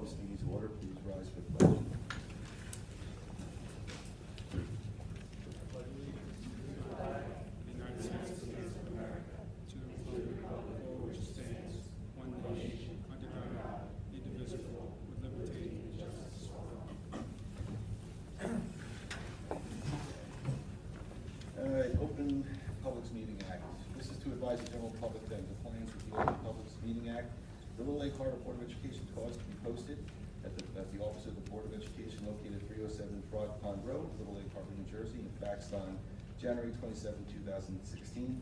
this meeting to order. Please rise for the pledge. Open Publics Meeting Act. This is to advise the general public that in compliance with the Open Publics Meeting Act, the Little Lake Harbor Board of Education cause to be posted at the office of the Board of Education located 307 Frog Pond Road, Little Lake Harbor, New Jersey, and faxed on January 27, 2016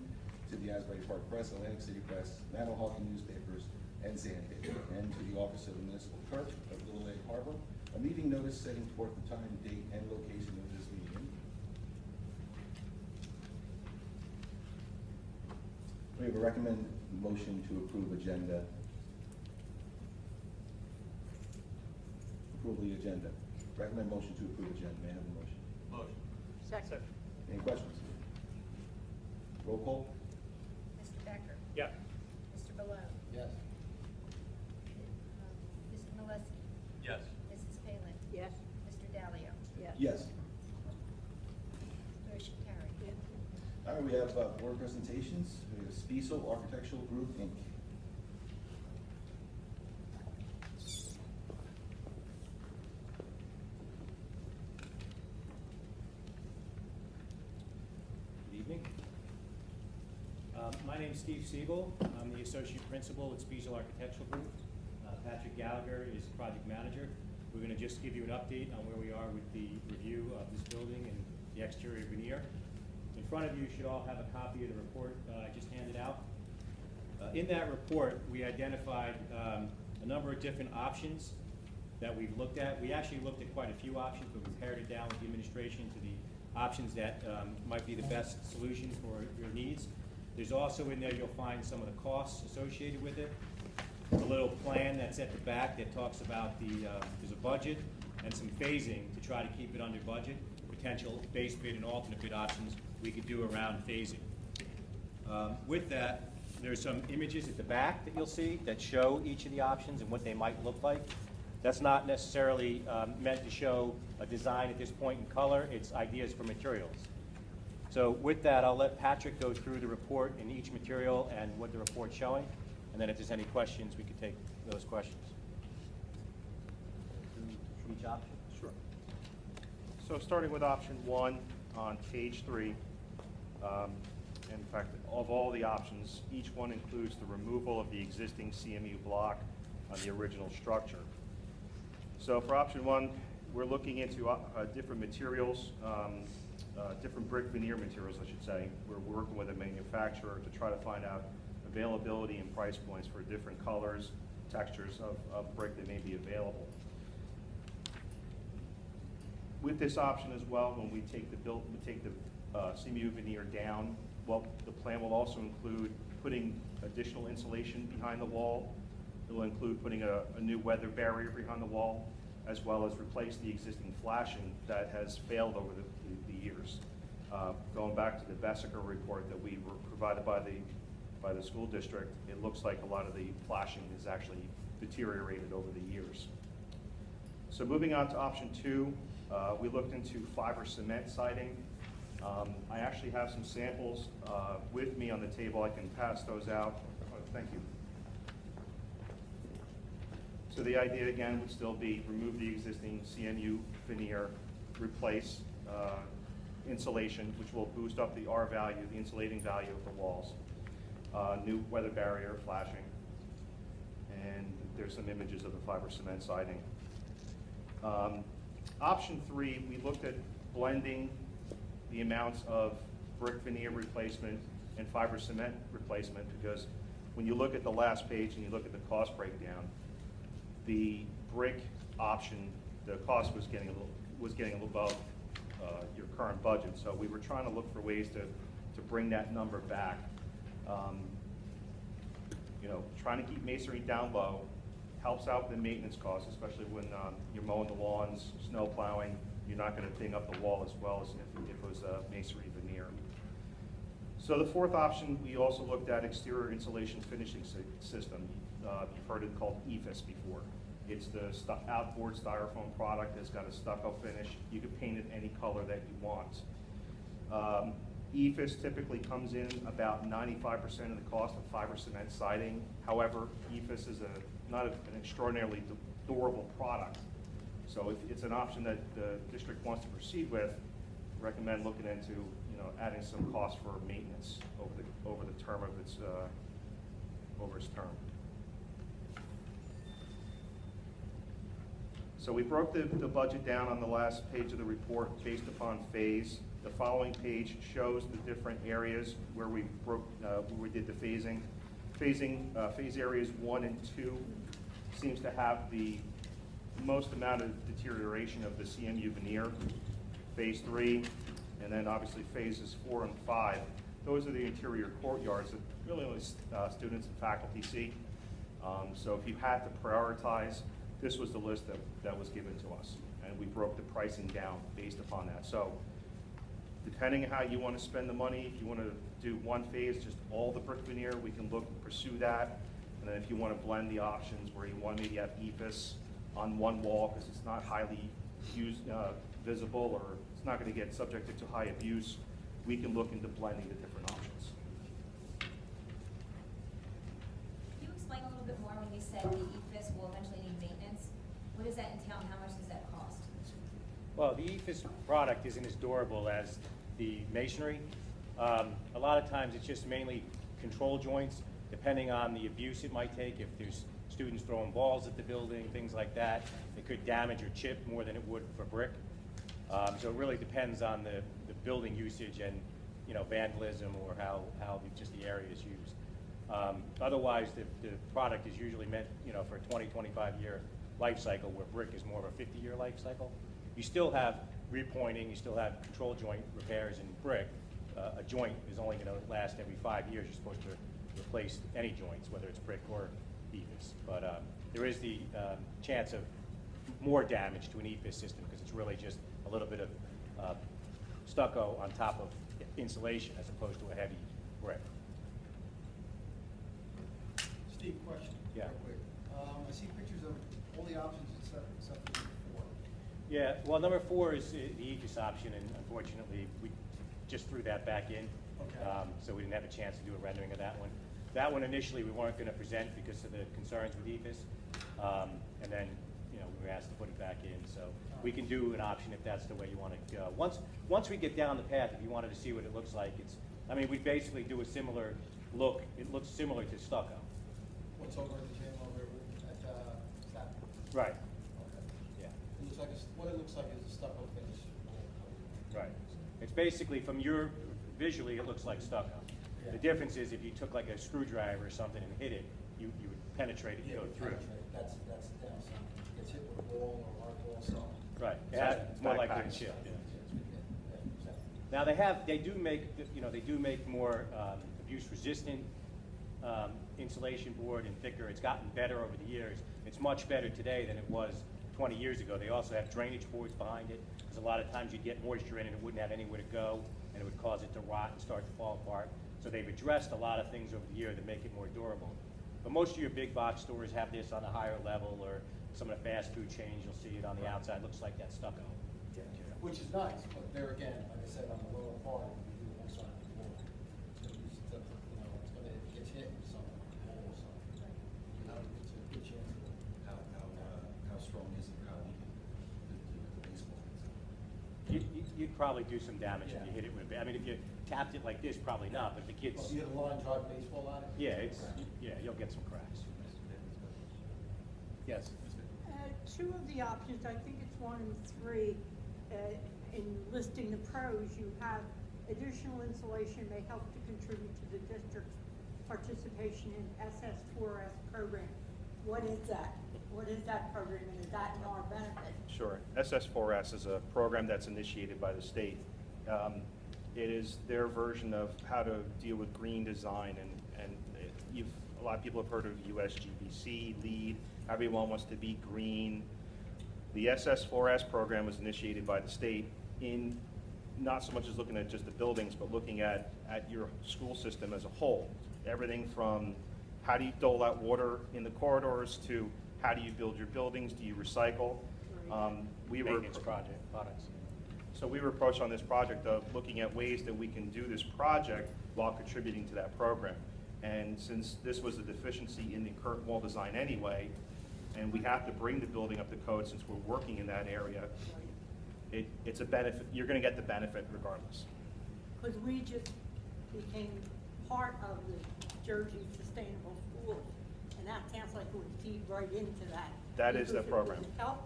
to the Asbury Park Press, Atlantic City Press, Manahawkin newspapers, and Sandpaper, and to the office of the municipal clerk of Little Lake Harbor. A meeting notice setting forth the time, date, and location of this meeting. We have a recommend motion to approve agenda. Approve the agenda. Recommend motion to approve agenda. May I have a motion? Motion. Second. Any questions? Roll call. Mr. Becker? Yeah. Mr. Below? Yes. Mr. Molesky? Yes. Mrs. Palin? Yes. Mr. Dalio? Yes. Yes. Motion carried. All right, we have board presentations. We have Spiesel Architectural Group, Inc. Good evening. My name is Steve Siegel. I'm the Associate Principal at Spiesel Architectural Group. Patrick Gallagher is Project Manager. We're going to just give you an update on where we are with the review of this building and the exterior veneer. In front of you should all have a copy of the report I just handed out. In that report, we identified a number of different options that we've looked at. We actually looked at quite a few options, but we pared it down with the administration to the options that might be the best solution for your needs. There's also in there, you'll find some of the costs associated with it. A little plan that's at the back that talks about there's a budget and some phasing to try to keep it under budget, potential base bid and alternate bid options we could do around phasing. With that, there's some images at the back that you'll see that show each of the options and what they might look like. That's not necessarily meant to show a design at this point in color. It's ideas for materials. So with that, I'll let Patrick go through the report in each material and what the report's showing. And then if there's any questions, we could take those questions. Each option? Sure. So starting with option 1 on page 3, in fact, of all the options, each one includes the removal of the existing CMU block on the original structure. So for option 1, we're looking into different materials, different brick veneer materials, I should say. We're working with a manufacturer to try to find out availability and price points for different colors, textures of brick that may be available. With this option as well, when we take the CMU veneer down, well, the plan will also include putting additional insulation behind the wall. It will include putting a new weather barrier behind the wall, as well as replace the existing flashing that has failed over the years. Going back to the Bessiker report that we were provided by the school district, it looks like a lot of the flashing has actually deteriorated over the years. So moving on to option 2, we looked into fiber cement siding. I actually have some samples with me on the table. I can pass those out. Oh, thank you. So the idea again would still be remove the existing CMU veneer, replace insulation, which will boost up the R value, the insulating value of the walls. New weather barrier, flashing, and there's some images of the fiber cement siding. Option 3, we looked at blending the amounts of brick veneer replacement and fiber cement replacement, because when you look at the last page and you look at the cost breakdown, the brick option, the cost was getting a little above your current budget. So we were trying to look for ways to bring that number back. You know, trying to keep masonry down low helps out with the maintenance costs, especially when you're mowing the lawns, snow plowing. You're not going to ding up the wall as well as if it was a masonry veneer. So the fourth option, we also looked at exterior insulation finishing system. You've heard it called EFIS before. It's the outboard styrofoam product that's got a stucco finish. You can paint it any color that you want. EIFS typically comes in about 95% of the cost of fiber cement siding. However, EIFS is not an extraordinarily durable product. So if it's an option that the district wants to proceed with, recommend looking into adding some cost for maintenance over the term of its term. So we broke the budget down on the last page of the report based upon phase. The following page shows the different areas where we did the phasing. Phase areas 1 and 2 seems to have the most amount of deterioration of the CMU veneer. Phase 3, and then obviously phases 4 and 5. Those are the interior courtyards that really only students and faculty see. So if you had to prioritize, this was the list that was given to us, and we broke the pricing down based upon that. So depending on how you want to spend the money, if you want to do one phase, just all the brick veneer, we can pursue that. And then if you want to blend the options where you want to maybe have EIFS on one wall because it's not highly visible, or it's not going to get subjected to high abuse, we can look into blending the different options. Can you explain a little bit more when you said the EIFS will eventually need maintenance? What does that entail and how much does that cost? Well, the EIFS product isn't as durable as the masonry. A lot of times it's just mainly control joints, depending on the abuse it might take. If there's students throwing balls at the building, things like that, it could damage or chip more than it would for brick. So it really depends on the building usage and vandalism or how just the area is used. Otherwise, the product is usually meant for a 20-25 year life cycle, where brick is more of a 50-year life cycle. You still have repointing, you still have control joint repairs in brick. A joint is only going to last every 5 years. You're supposed to replace any joints, whether it's brick or EIFS. But there is the chance of more damage to an EIFS system because it's really just a little bit of stucco on top of insulation as opposed to a heavy brick. Steve, question. Yeah. Real quick. I see pictures of all the options except for 4. Yeah, well, number 4 is the EIFS option, and unfortunately, we just threw that back in. Okay. So we didn't have a chance to do a rendering of that one. That one initially we weren't going to present because of the concerns with EIFS, and then we were asked to put it back in. So we can do an option if that's the way you want to go. Once we get down the path, if you wanted to see what it looks like, we basically do a similar look. It looks similar to stucco. What's over at the gym over at Stafford? Right. Okay. Yeah. It looks like what it looks like is a stucco finish. Right. It's basically visually it looks like stucco. Yeah. The difference is if you took like a screwdriver or something and hit it, you would penetrate it and go through. That's down some. Gets hit with a wall or hard wall, so. Right. It's more likely to chip. Yeah. Now they do make more abuse resistant insulation board and thicker. It's gotten better over the years. It's much better today than it was 20 years ago. They also have drainage boards behind it, because a lot of times you'd get moisture in and it wouldn't have anywhere to go, and it would cause it to rot and start to fall apart. So they've addressed a lot of things over the year that make it more durable. But most of your big box stores have this on a higher level, or some of the fast food chains, you'll see it on the outside. It looks like that stucco. Which is nice, but there again, like I said, on the lower part, we do one side of the wall. It's going to be, it's going to, it gets hit with something, wall or something. It's a good chance of it. How strong is it? How weak the baseball is? You'd probably do some damage if you hit it with it. If you tapped it like this, probably not, but the kids... Well, you had a line drive baseball on it? Yeah, you'll get some cracks. Yes? Two of the options, I think it's 1 and 3, in listing the pros, you have additional insulation may help to contribute to the district's participation in SS4S program. What is that? What is that program, and is that in our benefit? Sure. SS4S is a program that's initiated by the state. It is their version of how to deal with green design, and a lot of people have heard of USGBC, LEED. Everyone wants to be green. The SS4S program was initiated by the state in not so much as looking at just the buildings, but looking at your school system as a whole. Everything from how do you dole out water in the corridors to how do you build your buildings? Do you recycle? We were Maintenance products. So we were approached on this project of looking at ways that we can do this project while contributing to that program. And since this was a deficiency in the current wall design anyway, and we have to bring the building up to code since we're working in that area, it's a benefit. You're going to get the benefit regardless. Because we just became part of the Jersey Sustainable Schools, and that sounds like it would feed right into that. That is the Because it program. would help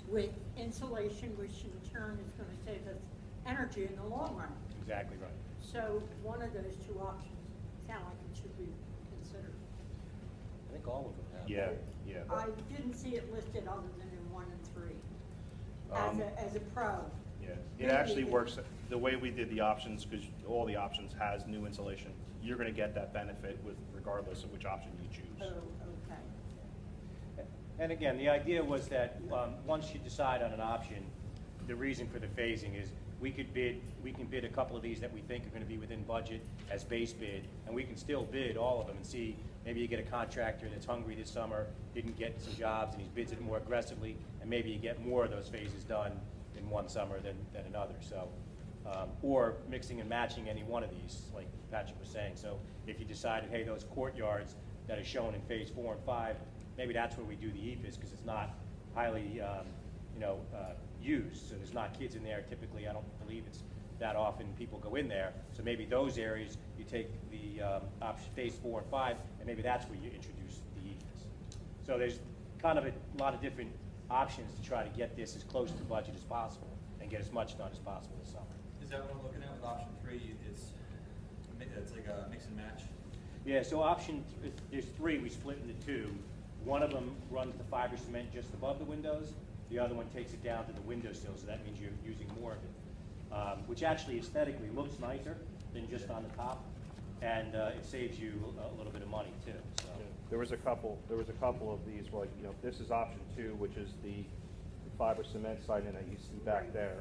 with insulation, which in turn is going to save us energy in the long run. Exactly right. So one of those two options sound like it should be considered. I think all of them have. Yeah, yeah. I didn't see it listed other than in 1 and 3 as a pro. Yeah, it actually works, the way we did the options, because all the options has new insulation, you're going to get that benefit with regardless of which option you Oh, choose. okay. And again, the idea was that once you decide on an option, the reason for the phasing is we can bid a couple of these that we think are going to be within budget as base bid, and we can still bid all of them and see, maybe you get a contractor that's hungry this summer, didn't get some jobs, and he bids it more aggressively, and maybe you get more of those phases done in one summer than another. So, or mixing and matching any one of these, like Patrick was saying. So if you decided, hey, those courtyards that are shown in phase 4 and 5, maybe that's where we do the EFS, because it's not highly used. So there's not kids in there typically. I don't believe it's that often people go in there. So maybe those areas, you take the option phase 4 and 5, and maybe that's where you introduce the EFS. So there's kind of a lot of different options to try to get this as close to budget as possible and get as much done as possible this summer. Is that what I'm looking at with option 3? It's like a mix and match? Yeah, so there's 3, we split into 2. One of them runs the fiber cement just above the windows. The other one takes it down to the windowsill, so that means you're using more of it, which actually aesthetically looks nicer than just on the top, and it saves you a little bit of money too. So. There was a couple of these, like, this is option 2, which is the fiber cement siding that you see back there.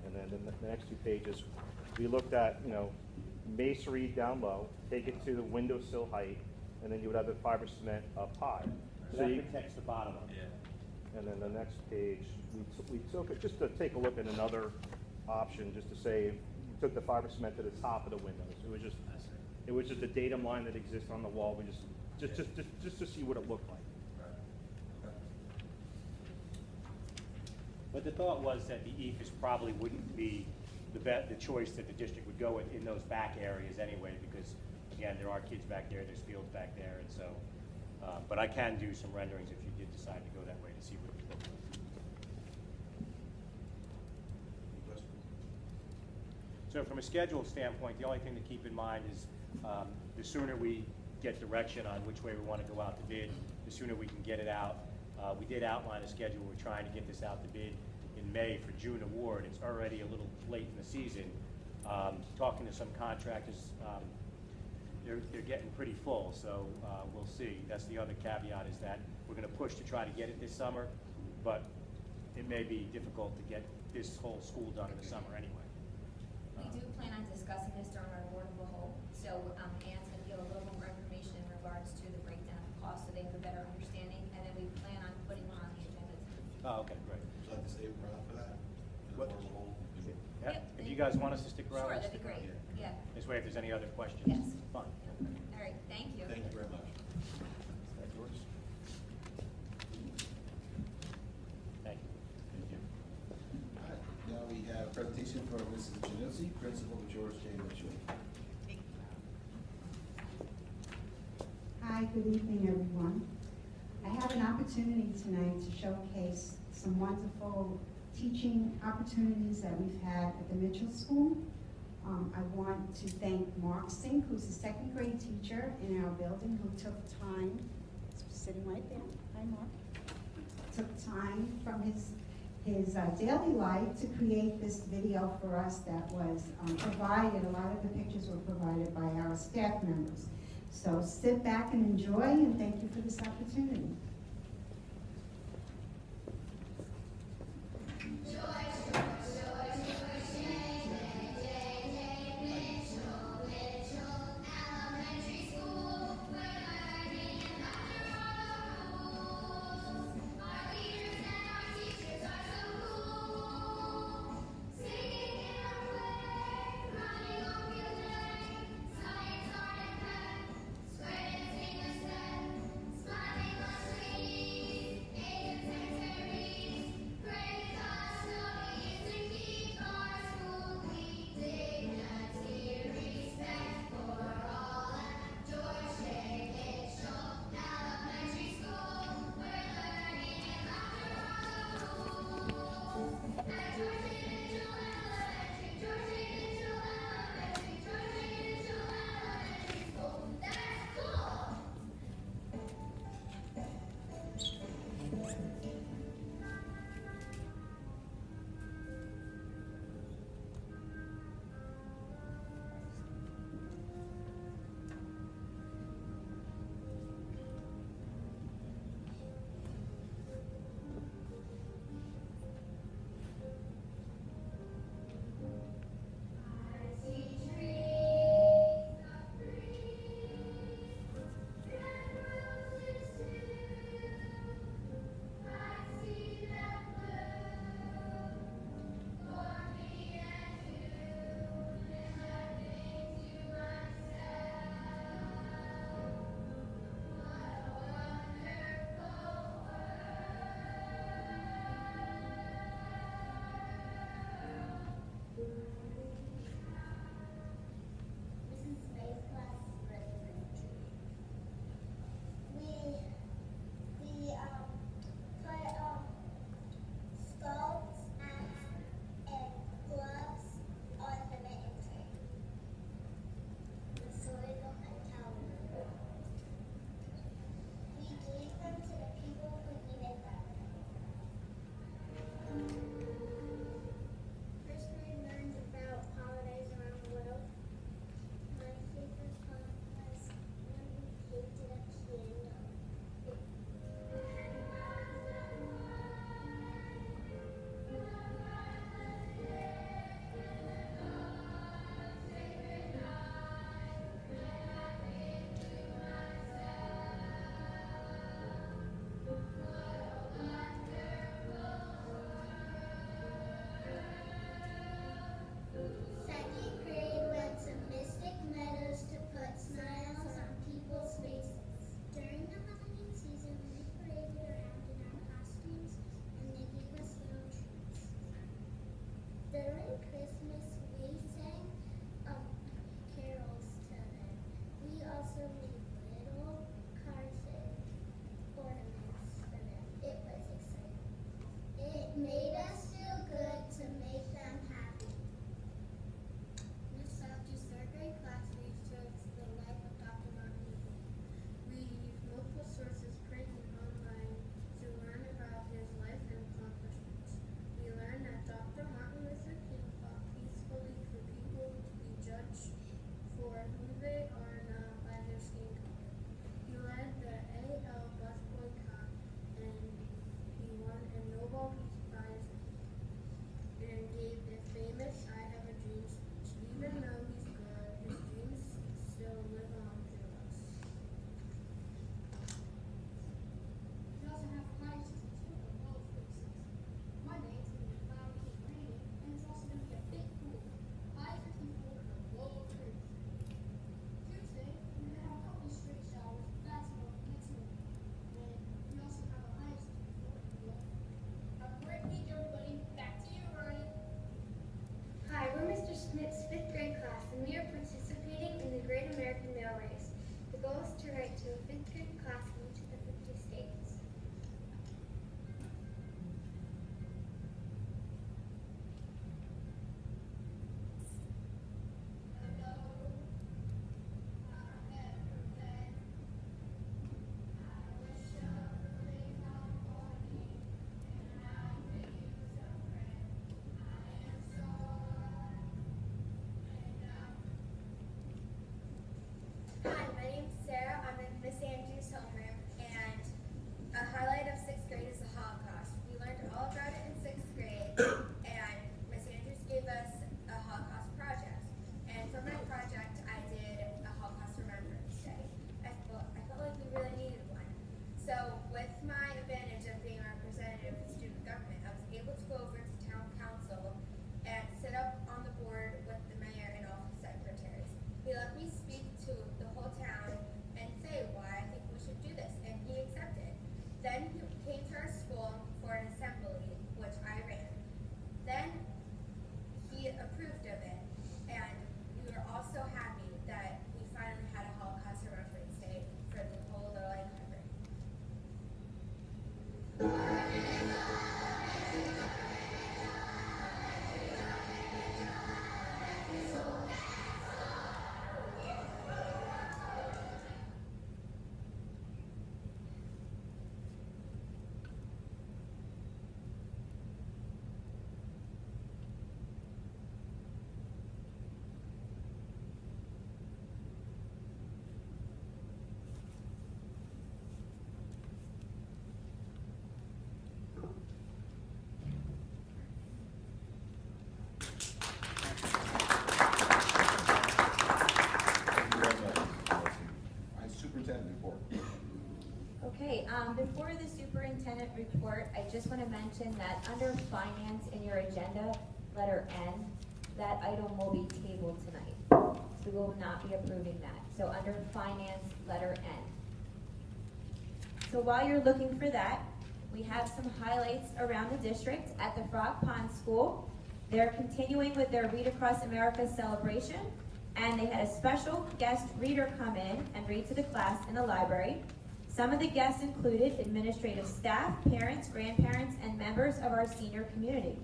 And then the next 2 pages, we looked at, masonry down low, take it to the windowsill height, and then you would have the fiber cement up high. So So that protects the bottom of it. Yeah. And then the next page, we took it, just to take a look at another option, just to say, we took the fiber cement to the top of the windows. It was just a datum line that exists on the wall. We just to see what it looked like. Right. Okay. But the thought was that the EFS probably wouldn't be the choice that the district would go with in those back areas anyway, because again, there are kids back there, there's fields back there, and so. But I can do some renderings if you did decide to go that way to see what it would look like. Any questions? So from a schedule standpoint, the only thing to keep in mind is the sooner we get direction on which way we want to go out to bid, the sooner we can get it out. We did outline a schedule. We're trying to get this out to bid in May for June award. It's already a little late in the season. Talking to some contractors, they're getting pretty full, so we'll see. That's the other caveat, is that we're going to push to try to get it this summer, but it may be difficult to get this whole school done in the summer anyway. We do plan on discussing this during our board of the whole, so Ann's going to give a little more information in regards to the breakdown of costs, so they have a better understanding, and then we plan on putting one on the agenda. Oh, okay, great. Would you like to stay around for that? What? Yeah, if you guys want us to stick around, Sure, we'll that'd be stick great, around. yeah. This way, if there's any other questions, Yes. fine. All right, thank you. Thank you very much. Is that yours? Thank you. Thank you. All right, now we have a presentation from Mrs. Januzzi, principal of George J. Mitchell. Hi, good evening, everyone. I have an opportunity tonight to showcase some wonderful teaching opportunities that we've had at the Mitchell School. I want to thank Mark Sink, who's a second grade teacher in our building, who took time, sitting right there, hi Mark, took time from his daily life to create this video for us that was provided. A lot of the pictures were provided by our staff members. So sit back and enjoy, and thank you for this opportunity. during Christmas, we sang carols to them. We also made little cards and ornaments for them. It was exciting. It made us feel good to make them happy. This after third grade class, we researched the life of Dr. Martin Luther King. We used multiple sources, print and online, to learn about his life and accomplishments. We learned that Dr. Martin Luther King fought peacefully for people to be judged for who they are, not by their skin color. He led the AL bus boycott, and he won a Nobel Peace Prize and gave the famous I Have a Dream speech. Even though he's gone, his dreams still live on through us. We also have Pi 62 and Roll 46. One day it's going to be cloudy and raining, and it's also going to be a bit cool. Pi 54 and Roll 36. Tuesday, we're going to have a couple straight showers. That's about next week. And we also have a high 64 and Roll. Have a great week, everybody. Back to you, Ryan. Hi, we're Mr. Smith's 5th grade class, and we are participating in the Great American Mail Race. The goal is to write to a 5th grade class in each of the 50 states. Hi, my name's Sarah. I'm in Miss Andrews' homeroom, and a highlight of 6th grade is the Holocaust. We learned all about it in 6th grade, and Miss Andrews gave us a Holocaust project. And for my project, I did a Holocaust Remembrance Day. I felt like we really needed one. So with my advantage of being a representative of student government, I was able to go over to town council and sit up on the board with the mayor and all his secretaries. He let me speak to the whole town and say why I think we should do this, and he accepted. Then he came to our school for an assembly, which I ran. Then he approved of it, and we were also happy that we finally had a Holocaust Remembrance Day for the whole Little Lake Library. Okay, before the superintendent report, I just want to mention that under finance in your agenda, letter N, that item will be tabled tonight. So we will not be approving that. So under finance, letter N. So while you're looking for that, we have some highlights around the district at the Frog Pond School. They're continuing with their Read Across America celebration, and they had a special guest reader come in and read to the class in the library. Some of the guests included administrative staff, parents, grandparents, and members of our senior community.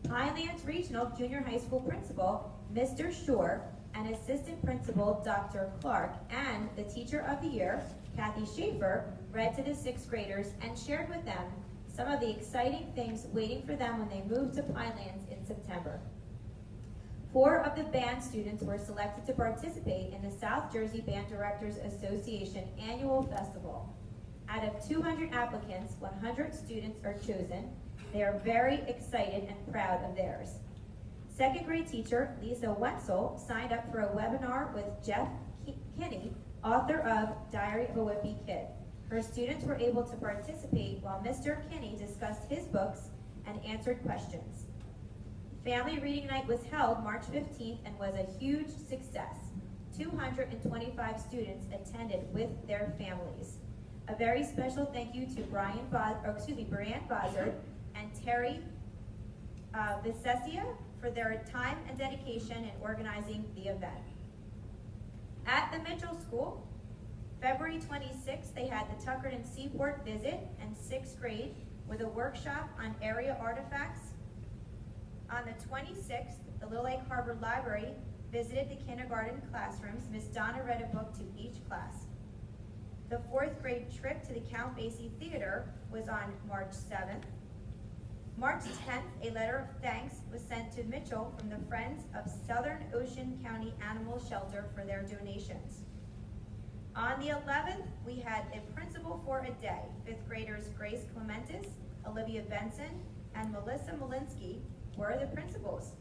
Highlands Regional Junior High School Principal, Mr. Shore, and Assistant Principal, Dr. Clark, and the Teacher of the Year, Kathy Schaefer, read to the 6th graders and shared with them some of the exciting things waiting for them when they move to Pinelands in September. 4 of the band students were selected to participate in the South Jersey Band Directors Association Annual Festival. Out of 200 applicants, 100 students are chosen. They are very excited and proud of theirs. 2nd grade teacher Lisa Wetzel signed up for a webinar with Jeff Kinney, author of Diary of a Whippy Kid. Her students were able to participate while Mr. Kinney discussed his books and answered questions. Family Reading Night was held March 15th and was a huge success. 225 students attended with their families. A very special thank you to Brianne Bozard and Terry Vicesia for their time and dedication in organizing the event. At the Mitchell School, February 26th, they had the Tuckerton Seaport visit and 6th grade with a workshop on area artifacts. On the 26th, the Little Lake Harbor Library visited the kindergarten classrooms. Miss Donna read a book to each class. The 4th grade trip to the Count Basie Theater was on March 7th. March 10th, a letter of thanks was sent to Mitchell from the Friends of Southern Ocean County Animal Shelter for their donations. On the 11th, we had a principal for a day. 5th graders Grace Clementis, Olivia Benson, and Melissa Malinsky were the principals.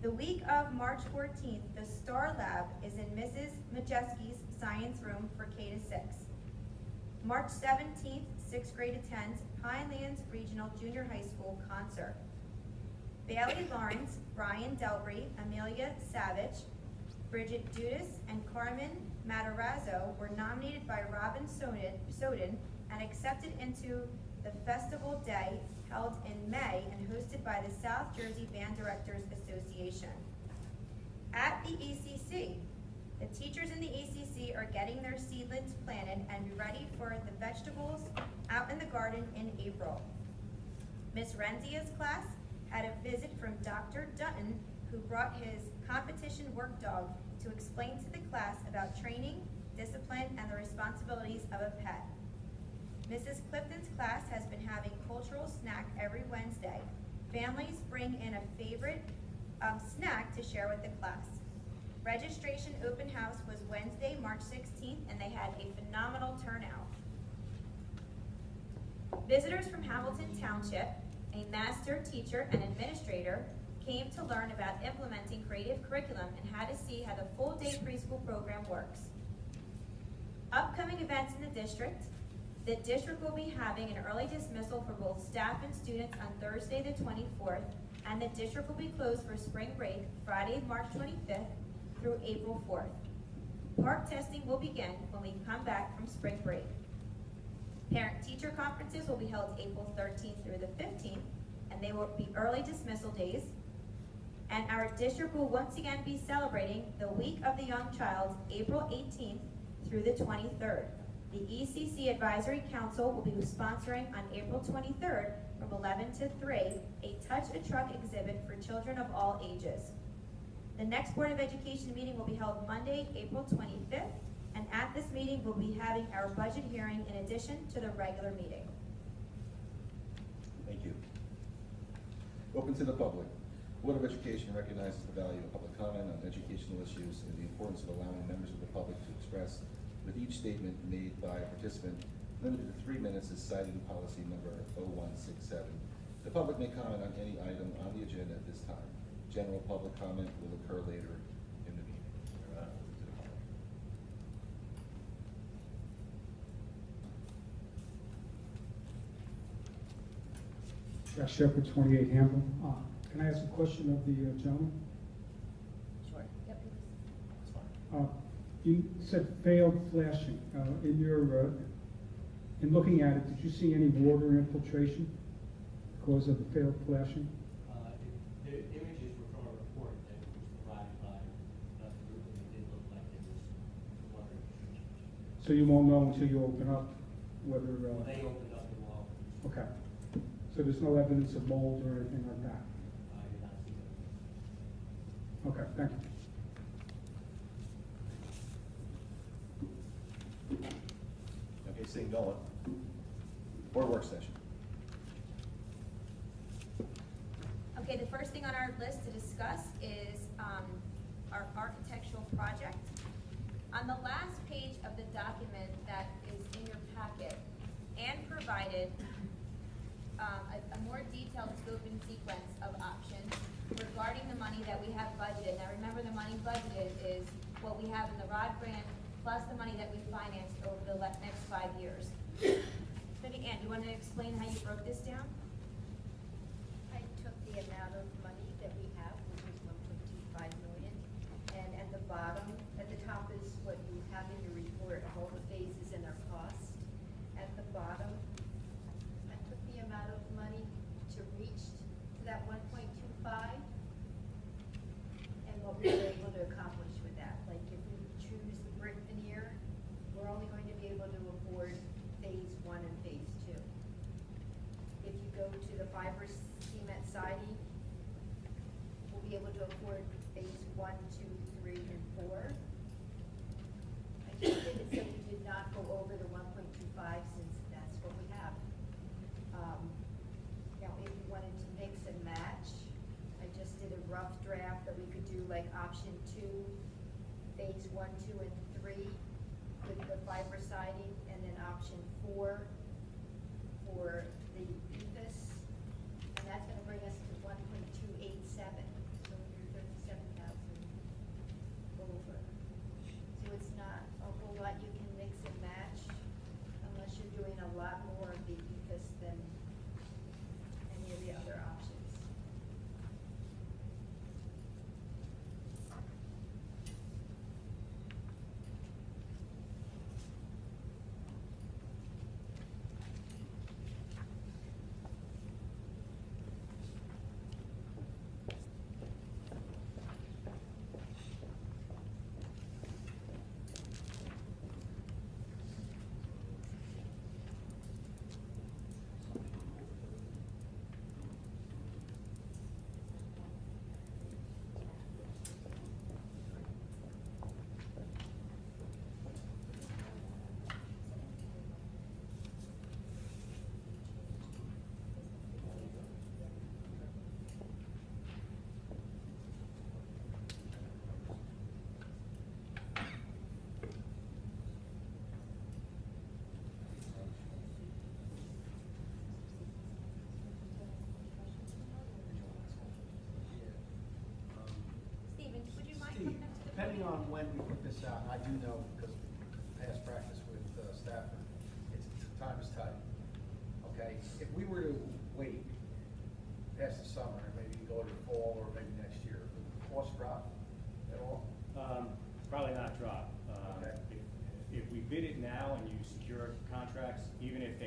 The week of March 14th, the STAR Lab is in Mrs. Majeski's science room for K to 6. March 17th, 6th grade attends Pinelands Regional Junior High School concert. Bailey Lawrence, Brian Delbry, Amelia Savage, Bridget Dudas, and Carmen Matarazzo were nominated by Robin Soden and accepted into the festival day held in May and hosted by the South Jersey Band Directors Association. At the ECC, the teachers in the ECC are getting their seedlings planted and be ready for the vegetables out in the garden in April. Miss Renzia's class had a visit from Dr. Dutton, who brought his competition work dog to explain to the class about training, discipline, and the responsibilities of a pet. Mrs. Clifton's class has been having cultural snack every Wednesday. Families bring in a favorite snack to share with the class. Registration open house was Wednesday, March 16th, and they had a phenomenal turnout. Visitors from Hamilton Township, a master teacher and administrator, came to learn about implementing creative curriculum and how to see how the full-day preschool program works. Upcoming events in the district will be having an early dismissal for both staff and students on Thursday the 24th, and the district will be closed for spring break Friday, March 25th through April 4th. Park testing will begin when we come back from spring break. Parent-teacher conferences will be held April 13th through the 15th, and they will be early dismissal days. And our district will once again be celebrating the Week of the Young Child, April 18th through the 23rd. The ECC Advisory Council will be sponsoring on April 23rd from 11 to 3 a Touch a Truck exhibit for children of all ages. The next Board of Education meeting will be held Monday, April 25th, and at this meeting we'll be having our budget hearing in addition to the regular meeting. Thank you. Open to the public. Board of Education recognizes the value of public comment on educational issues and the importance of allowing members of the public to express, with each statement made by a participant limited to 3 minutes as cited in policy number 0167. The public may comment on any item on the agenda at this time. General public comment will occur later in the meeting. Open to the public. Jack Shepherd, 28 Hamble. Can I ask a question of the gentleman? Sure. Yep. That's fine. You said failed flashing. In looking at it, did you see any water infiltration because of the failed flashing? The images were from a report that was provided by the group, and it did look like there was water infiltration. So you won't know until you open up whether... When they opened up the wall, Okay. So there's no evidence of mold or anything like that? I did not see that. Okay, thank you. Okay, seeing no one. Board work session. Okay, the first thing on our list to discuss is our architectural project. On the last page of the document that is in your packet, Anne provided a more detailed scope and sequence of options regarding the money that we have budgeted. Now remember, the money budgeted is what we have in the ROD grant plus the money that we financed over the next 5 years. Maybe Anne, do you want to explain how you broke this down? I took the amount of money that we have, which is 1.25 million, and at the bottom, at the top is what you have in your report of all the phases and their cost. At the bottom, I took the amount of money to reach to that 1.25 what we were able to accomplish with that. Like if we choose the brick veneer, we're only going to be able to afford phase 1 and phase 2. If you go to the fiber cement siding, we'll be able to afford phase 1, 2, 3, and 4. I just did it so we did not go over the 1.25 since that's what we have. Now, if you wanted to mix and match, I just did a rough draft that we could do like option 2, phase 1, 2, and 3 with the fiber siding, and then option 4 for the ethos, and that's gonna bring us to 1.287, so you're 37,000 over. So it's not a whole lot you can mix and match unless you're doing a lot more of the ethos than any of the other options. Stephen, would you mind Steve, coming up to the depending podium? on when we put this out, and I do know because of past practice with Stafford, time is tight. Okay, if we were to wait past the summer and maybe go to the fall or maybe next year, would the cost drop at all? Probably not drop. Okay. If we bid it now and you secure contracts, even if they